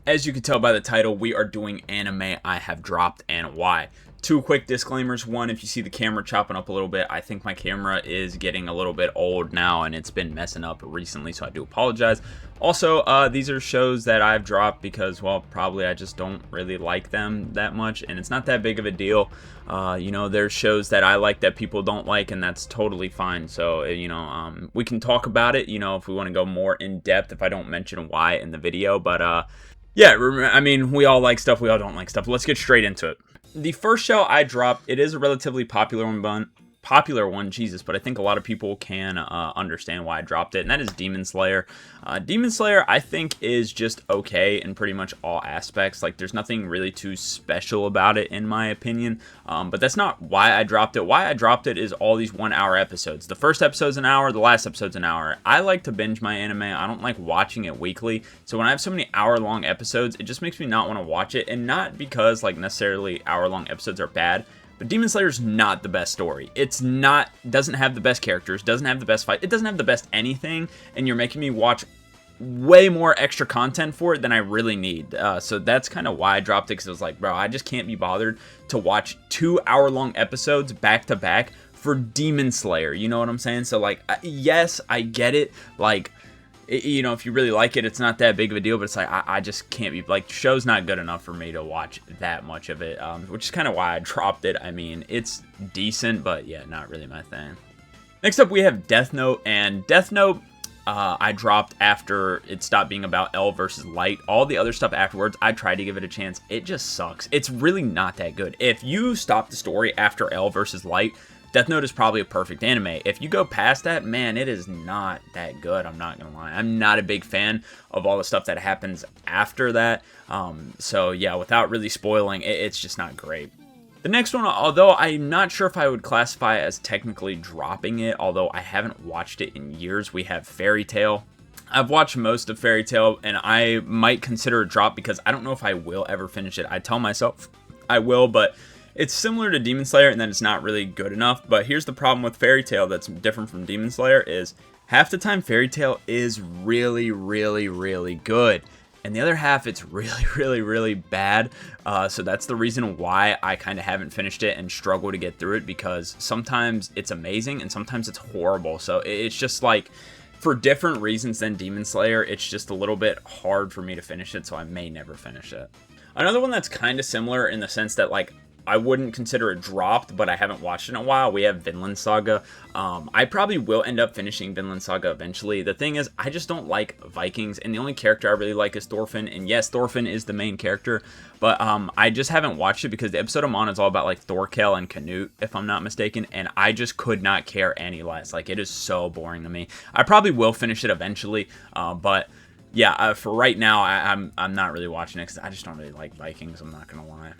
As you can tell by the title, we are doing anime I have dropped and why. Two quick disclaimers. One, if you see the camera chopping up a little bit, I think my camera is getting a little bit old now and it's been messing up recently, so I do apologize. Also, these are shows that I've dropped because, well, probably I just don't really like them that much, and it's not that big of a deal. There's shows that I like that people don't like, and that's totally fine. So, we can talk about it, if we want to go more in depth, if I don't mention why in the video, but, yeah, I mean, we all like stuff, we all don't like stuff. Let's get straight into it. The first show I dropped, it is a relatively popular one, Jesus, but I think a lot of people can understand why I dropped it, and that is Demon Slayer. Demon Slayer, I think, is just okay in pretty much all aspects. Like, there's nothing really too special about it, in my opinion, but that's not why I dropped it. Why I dropped it is all these 1 hour episodes. The first episode's an hour, the last episode's an hour. I like to binge my anime. I don't like watching it weekly, so when I have so many hour-long episodes, it just makes me not want to watch it, and not because, like, necessarily hour-long episodes are bad, but Demon Slayer's not the best story. Doesn't have the best characters, doesn't have the best fight, it doesn't have the best anything, and you're making me watch way more extra content for it than I really need. So that's kind of why I dropped it, because it was like, bro, I just can't be bothered to watch 2 hour-long episodes back to back for Demon Slayer. You know what I'm saying? So, like, yes, I get it. Like, if you really like it, it's not that big of a deal, but it's like, I just can't be, like, the show's not good enough for me to watch that much of it, which is kind of why I dropped it. I mean, it's decent, but yeah, not really my thing. Next up, we have Death Note, and Death Note, I dropped after it stopped being about L versus Light. All the other stuff afterwards, I tried to give it a chance. It just sucks. It's really not that good. If you stop the story after L versus Light, Death Note is probably a perfect anime. If you go past that, man, it is not that good. I'm not gonna lie. I'm not a big fan of all the stuff that happens after that. So yeah, without really spoiling, it's just not great. The next one, although I'm not sure if I would classify it as technically dropping it, although I haven't watched it in years, we have Fairy Tail. I've watched most of Fairy Tail, and I might consider a drop because I don't know if I will ever finish it. I tell myself I will, but it's similar to Demon Slayer in that it's not really good enough. But here's the problem with Fairy Tail that's different from Demon Slayer is half the time Fairy Tail is really, really, really good, and the other half it's really, really, really bad. So that's the reason why I kind of haven't finished it and struggle to get through it, because sometimes it's amazing and sometimes it's horrible. So it's just like, for different reasons than Demon Slayer, it's just a little bit hard for me to finish it, so I may never finish it. Another one that's kind of similar in the sense that, like, I wouldn't consider it dropped, but I haven't watched it in a while. We have Vinland Saga. I probably will end up finishing Vinland Saga eventually. The thing is, I just don't like Vikings, and the only character I really like is Thorfinn. And yes, Thorfinn is the main character, but I just haven't watched it because the episode I'm on is all about, like, Thorkel and Canute, if I'm not mistaken, and I just could not care any less. Like, it is so boring to me. I probably will finish it eventually, but yeah, for right now, I'm not really watching it because I just don't really like Vikings, I'm not gonna lie.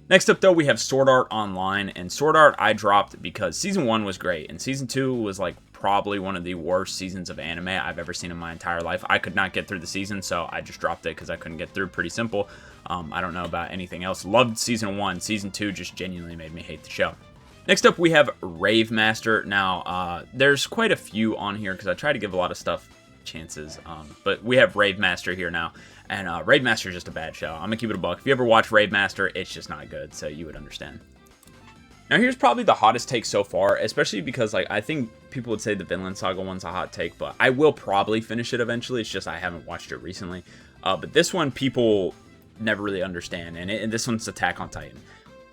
Next up, though, we have Sword Art Online, and Sword Art I dropped because Season 1 was great, and Season 2 was, like, probably one of the worst seasons of anime I've ever seen in my entire life. I could not get through the season, so I just dropped it because I couldn't get through. Pretty simple. I don't know about anything else. Loved Season 1. Season 2 just genuinely made me hate the show. Next up, we have Rave Master. Now, there's quite a few on here because I try to give a lot of stuff chances, but we have Rave Master here now, and Rave Master is just a bad show. I'm gonna keep it a buck. If you ever watch Rave Master, it's just not good, so you would understand. Now, here's probably the hottest take so far, especially because, like, I think people would say the Vinland Saga one's a hot take, but I will probably finish it eventually. It's just I haven't watched it recently. But this one people never really understand, and this one's Attack on Titan.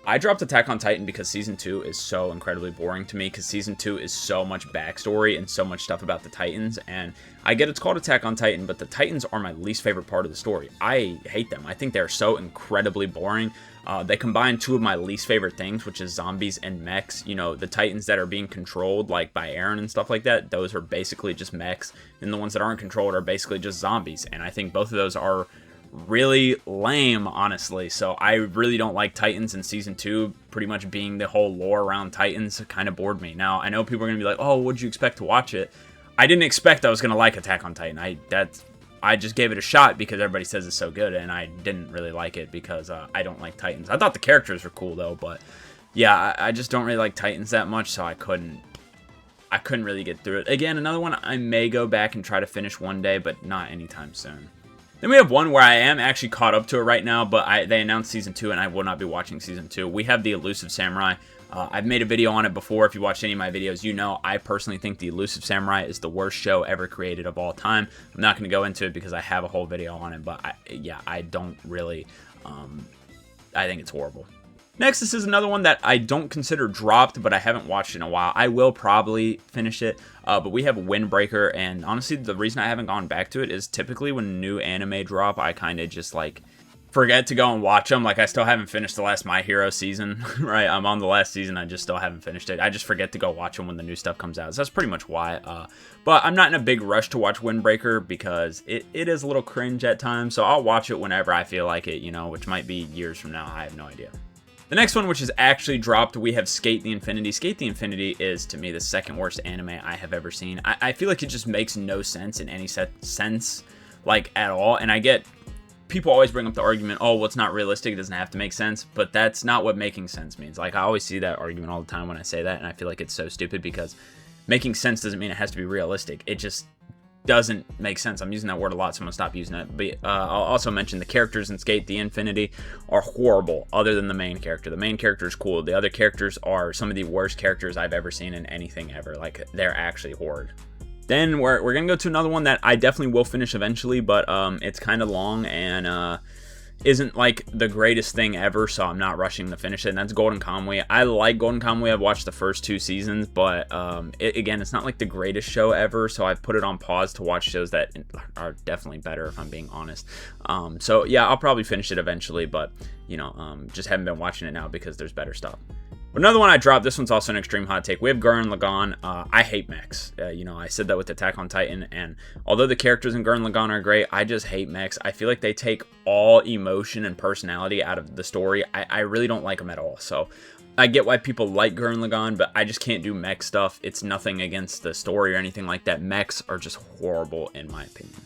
I dropped Attack on Titan because Season 2 is so incredibly boring to me, because Season 2 is so much backstory and so much stuff about the Titans, and I get it's called Attack on Titan, but the Titans are my least favorite part of the story. I hate them. I think they're so incredibly boring. They combine two of my least favorite things, which is zombies and mechs. You know, the Titans that are being controlled, like, by Eren and stuff like that, those are basically just mechs, and the ones that aren't controlled are basically just zombies, and I think both of those are really lame, honestly. So I really don't like Titans, in Season 2 pretty much being the whole lore around Titans kind of bored me. Now, I know people are going to be like, oh, what'd you expect to watch it? I didn't expect I was going to like Attack on Titan. I just gave it a shot because everybody says it's so good, and I didn't really like it because I don't like Titans. I thought the characters were cool, though, but yeah, I just don't really like Titans that much, so I couldn't really get through it. Again, another one I may go back and try to finish one day, but not anytime soon. Then we have one where I am actually caught up to it right now, but they announced Season 2, and I will not be watching Season 2. We have the Elusive Samurai. I've made a video on it before. If you watched any of my videos, you know I personally think the Elusive Samurai is the worst show ever created of all time. I'm not going to go into it because I have a whole video on it, but I don't really, I think it's horrible. Next, this is another one that I don't consider dropped, but I haven't watched in a while. I will probably finish it, but we have Windbreaker, and honestly, the reason I haven't gone back to it is typically when new anime drop, I kind of just, like, forget to go and watch them. Like, I still haven't finished the last My Hero season, right? I'm on the last season, I just still haven't finished it. I just forget to go watch them when the new stuff comes out, so that's pretty much why. But I'm not in a big rush to watch Windbreaker because it is a little cringe at times, so I'll watch it whenever I feel like it, you know, which might be years from now. I have no idea. The next one, which is actually dropped, we have Skate the Infinity. Skate the Infinity is, to me, the second worst anime I have ever seen. I feel like it just makes no sense in any sense, like, at all. And I get, people always bring up the argument, oh, well, it's not realistic, it doesn't have to make sense. But that's not what making sense means. Like, I always see that argument all the time when I say that, and I feel like it's so stupid because making sense doesn't mean it has to be realistic. It just doesn't make sense. I'm using that word a lot, so I'm gonna stop using it. But I'll also mention the characters in Skate the Infinity are horrible, other than the main character. The main character is cool. The other characters are some of the worst characters I've ever seen in anything ever. Like, they're actually horrid. Then we're gonna go to another one that I definitely will finish eventually, but it's kind of long and isn't like the greatest thing ever, so I'm not rushing to finish it, and that's Golden Kamuy. I like Golden Kamuy. I've watched the first 2 seasons, but again, it's not like the greatest show ever, so I've put it on pause to watch shows that are definitely better, if I'm being honest. So yeah, I'll probably finish it eventually, but you know, just haven't been watching it now because there's better stuff. Another one I dropped, this one's also an extreme hot take. We have Gurren Lagann. I hate mechs. You know, I said that with Attack on Titan, and although the characters in Gurren Lagann are great, I just hate mechs. I feel like they take all emotion and personality out of the story. I really don't like them at all. So I get why people like Gurren Lagann, but I just can't do mech stuff. It's nothing against the story or anything like that. Mechs are just horrible in my opinion.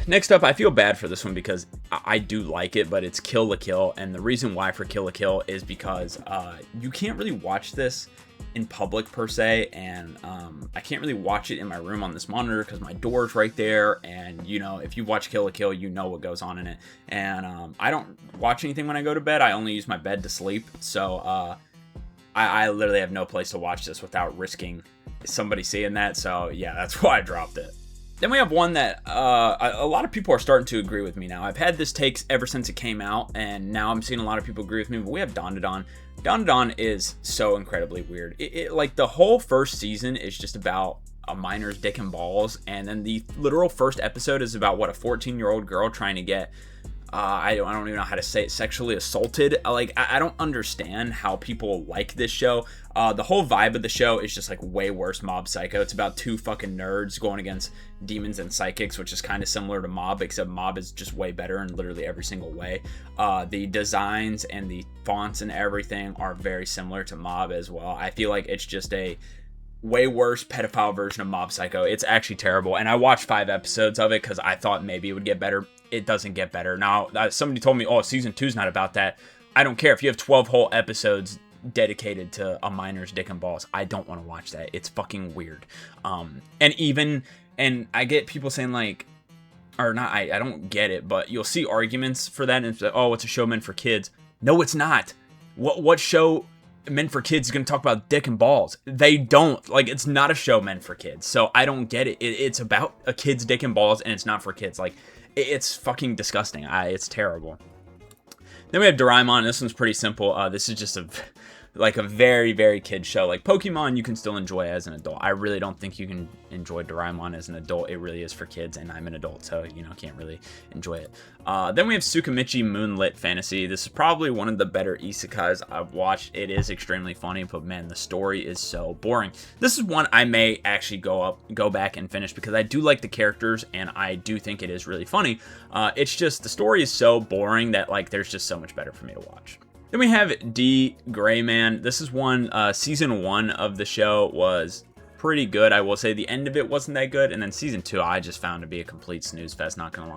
Next up, I feel bad for this one because I do like it, but it's Kill la Kill, and the reason why for Kill la Kill is because you can't really watch this in public per se, and I can't really watch it in my room on this monitor because my door's right there, and you know, if you watch Kill la Kill, you know what goes on in it, and I don't watch anything when I go to bed. I only use my bed to sleep, so I literally have no place to watch this without risking somebody seeing that, so yeah, that's why I dropped it. Then we have one that a lot of people are starting to agree with me now. I've had this take ever since it came out, and now I'm seeing a lot of people agree with me, but we have Dandadan. Dandadan is so incredibly weird. Like, the whole first season is just about a miner's dick and balls, and then the literal first episode is about, what, a 14-year-old girl trying to get, I don't even know how to say it, sexually assaulted. Like, I don't understand how people like this show. The whole vibe of the show is just like way worse Mob Psycho. It's about 2 fucking nerds going against demons and psychics, which is kind of similar to Mob, except Mob is just way better in literally every single way. The designs and the fonts and everything are very similar to Mob as well. I feel like it's just a way worse pedophile version of Mob Psycho. It's actually terrible, and I watched 5 episodes of it because I thought maybe it would get better. It doesn't get better. Now, somebody told me, oh, season 2's not about that. I don't care. If you have 12 whole episodes dedicated to a miner's dick and balls, I don't want to watch that. It's fucking weird. And I get people saying, like, or not, I don't get it, but you'll see arguments for that, and it's like, oh, it's a show meant for kids. No, it's not. What show meant for kids is going to talk about dick and balls? They don't. Like, it's not a show meant for kids, so I don't get it. It's about a kid's dick and balls, and it's not for kids. Like, it's fucking disgusting. It's terrible. Then we have Doraemon. This one's pretty simple. This is just a very, very kid show. Like Pokemon, you can still enjoy as an adult. I really don't think you can enjoy Doraemon as an adult. It really is for kids, and I'm an adult, so, you know, can't really enjoy it. Then we have Tsukimichi Moonlight Fantasy. This is probably one of the better isekais I've watched. It is extremely funny, but man, the story is so boring. This is one I may actually go back and finish because I do like the characters, and I do think it is really funny. It's just the story is so boring that, like, there's just so much better for me to watch. Then we have D.Gray-man. This is one, season 1 of the show was pretty good. I will say the end of it wasn't that good. And then season 2, I just found to be a complete snooze fest, not gonna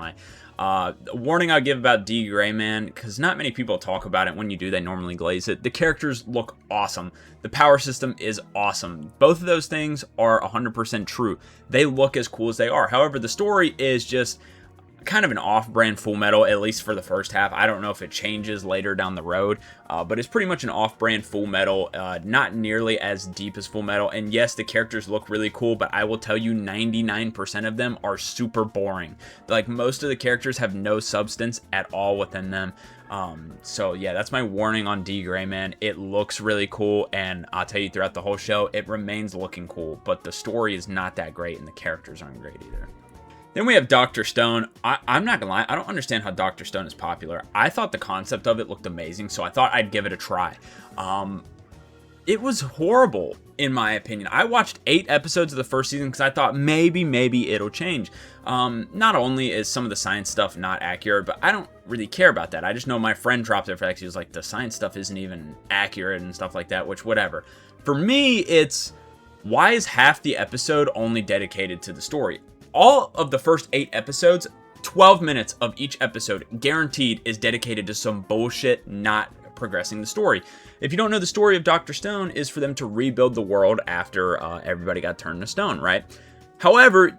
lie. Warning I'll give about D.Gray-man, because not many people talk about it. When you do, they normally glaze it. The characters look awesome. The power system is awesome. Both of those things are 100% true. They look as cool as they are. However, the story is just kind of an off-brand Full Metal, at least for the first half. I don't know if it changes later down the road, but it's pretty much an off-brand Full Metal, not nearly as deep as Full Metal. And yes, the characters look really cool, but I will tell you 99% of them are super boring. Like, most of the characters have no substance at all within them. So yeah, that's my warning on D.Gray-man. It looks really cool, and I'll tell you, throughout the whole show, it remains looking cool, but the story is not that great, and the characters aren't great either. Then we have Dr. Stone. I'm not gonna lie, I don't understand how Dr. Stone is popular. I thought the concept of it looked amazing, so I thought I'd give it a try. It was horrible, in my opinion. I watched 8 episodes of the first season because I thought maybe it'll change. Not only is some of the science stuff not accurate, but I don't really care about that. I just know my friend dropped it for X. He was like, the science stuff isn't even accurate and stuff like that, which whatever. For me, it's, why is half the episode only dedicated to the story? All of the first 8 episodes, 12 minutes of each episode guaranteed is dedicated to some bullshit not progressing the story. If you don't know, the story of Dr. Stone is for them to rebuild the world after everybody got turned to stone, right? However,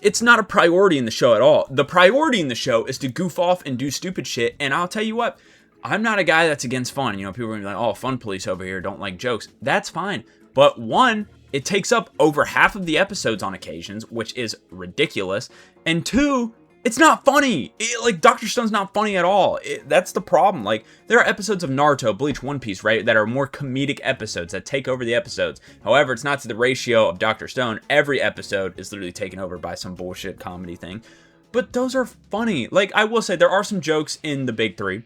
it's not a priority in the show at all. The priority in the show is to goof off and do stupid shit, and I'll tell you what, I'm not a guy that's against fun. You know, people are gonna be like, oh, fun police over here, don't like jokes. That's fine. But one, it takes up over half of the episodes on occasions, which is ridiculous. And two, it's not funny. Like, Dr. Stone's not funny at all. That's the problem. Like, there are episodes of Naruto, Bleach, One Piece, right, that are more comedic episodes that take over the episodes. However, it's not to the ratio of Dr. Stone. Every episode is literally taken over by some bullshit comedy thing. But those are funny. Like, I will say, there are some jokes in the big 3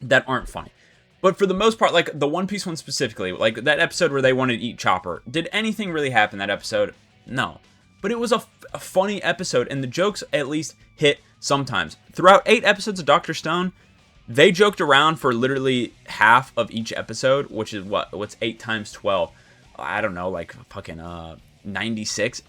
that aren't funny. But for the most part, like, the One Piece one specifically, like, that episode where they wanted to eat Chopper, did anything really happen that episode? No. But it was a funny episode, and the jokes at least hit sometimes. Throughout 8 episodes of Dr. Stone, they joked around for literally half of each episode, which is what's 8 times 12? I don't know, like fucking 96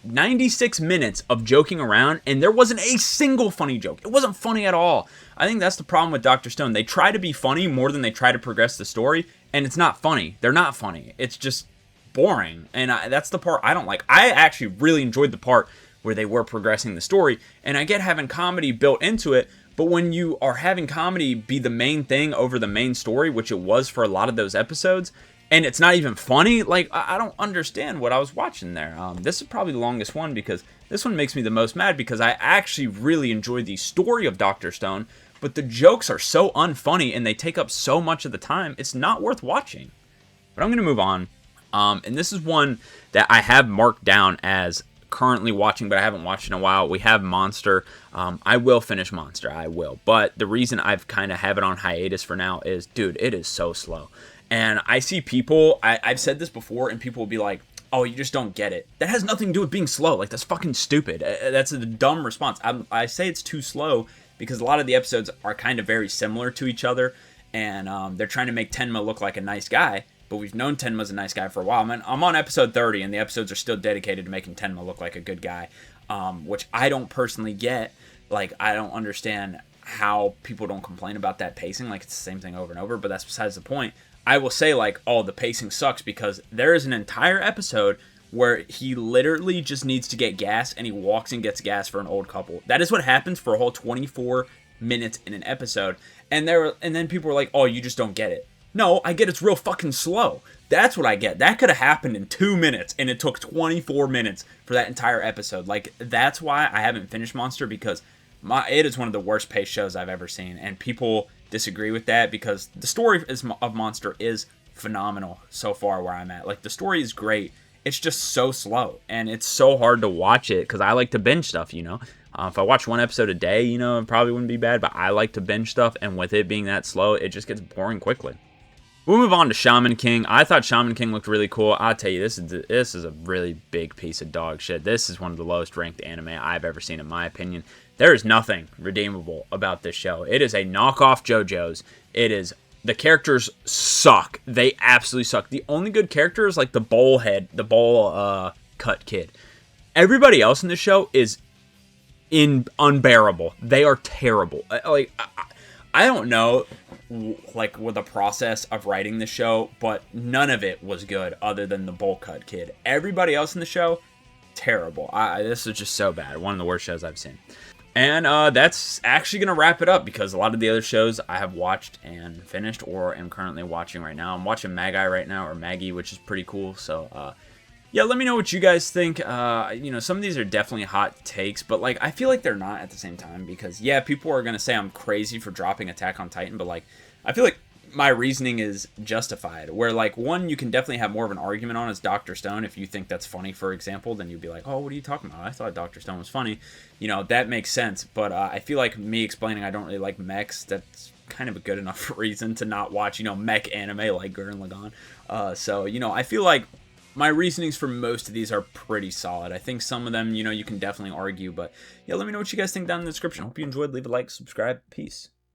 minutes of joking around, and there wasn't a single funny joke. It wasn't funny at all. I think that's the problem with Dr. Stone. They try to be funny more than they try to progress the story, and it's not funny. They're not funny. It's just boring, and that's the part I don't like. I actually really enjoyed the part where they were progressing the story, and I get having comedy built into it, but when you are having comedy be the main thing over the main story, which it was for a lot of those episodes, and it's not even funny, like, I don't understand what I was watching there. This is probably the longest one, because this one makes me the most mad, because I actually really enjoyed the story of Dr. Stone, but the jokes are so unfunny, and they take up so much of the time, it's not worth watching. But I'm going to move on. And this is one that I have marked down as currently watching, but I haven't watched in a while. We have Monster. I will finish Monster. I will. But the reason I've kind of have it on hiatus for now is, dude, it is so slow. And I see people, I've said this before, and people will be like, oh, you just don't get it. That has nothing to do with being slow. Like, that's fucking stupid. That's a dumb response. I say it's too slow because a lot of the episodes are kind of very similar to each other. And they're trying to make Tenma look like a nice guy. But we've known Tenma's a nice guy for a while. I'm on episode 30, and the episodes are still dedicated to making Tenma look like a good guy, which I don't personally get. Like, I don't understand how people don't complain about that pacing. Like, it's the same thing over and over, but that's besides the point. I will say, like, oh, the pacing sucks, because there is an entire episode where he literally just needs to get gas, and he walks and gets gas for an old couple. That is what happens for a whole 24 minutes in an episode. And then people were like, oh, you just don't get it. No, I get it's real fucking slow. That's what I get. That could have happened in 2 minutes, and it took 24 minutes for that entire episode. Like, that's why I haven't finished Monster, because it is one of the worst paced shows I've ever seen, and people disagree with that, because the story of Monster is phenomenal so far where I'm at. Like, the story is great. It's just so slow, and it's so hard to watch it, because I like to binge stuff, you know? If I watch one episode a day, you know, it probably wouldn't be bad, but I like to binge stuff, and with it being that slow, it just gets boring quickly. We'll move on to Shaman King. I thought Shaman King looked really cool. I'll tell you, this is a really big piece of dog shit. This is one of the lowest ranked anime I've ever seen, in my opinion. There is nothing redeemable about this show. It is a knockoff JoJo's. The characters suck. They absolutely suck. The only good character is like the bowl cut kid. Everybody else in the show is unbearable. They are terrible. Like, I don't know, like, with the process of writing the show, but none of it was good other than the bowl cut kid. Everybody else in the show, terrible. This is just so bad. One of the worst shows I've seen. And that's actually going to wrap it up, because a lot of the other shows I have watched and finished or am currently watching right now. I'm watching Magi right now, or Maggie, which is pretty cool. So, yeah, let me know what you guys think. You know, some of these are definitely hot takes, but, like, I feel like they're not at the same time, because, yeah, people are going to say I'm crazy for dropping Attack on Titan, but, like, I feel like my reasoning is justified, where, like, one you can definitely have more of an argument on is Dr. Stone. If you think that's funny, for example, then you'd be like, oh, what are you talking about? I thought Dr. Stone was funny. You know, that makes sense. But I feel like me explaining I don't really like mechs, that's kind of a good enough reason to not watch, you know, mech anime like Gurren Lagann. So, you know, I feel like my reasonings for most of these are pretty solid. I think some of them, you know, you can definitely argue. But yeah, let me know what you guys think down in the description. Hope you enjoyed. Leave a like, subscribe. Peace.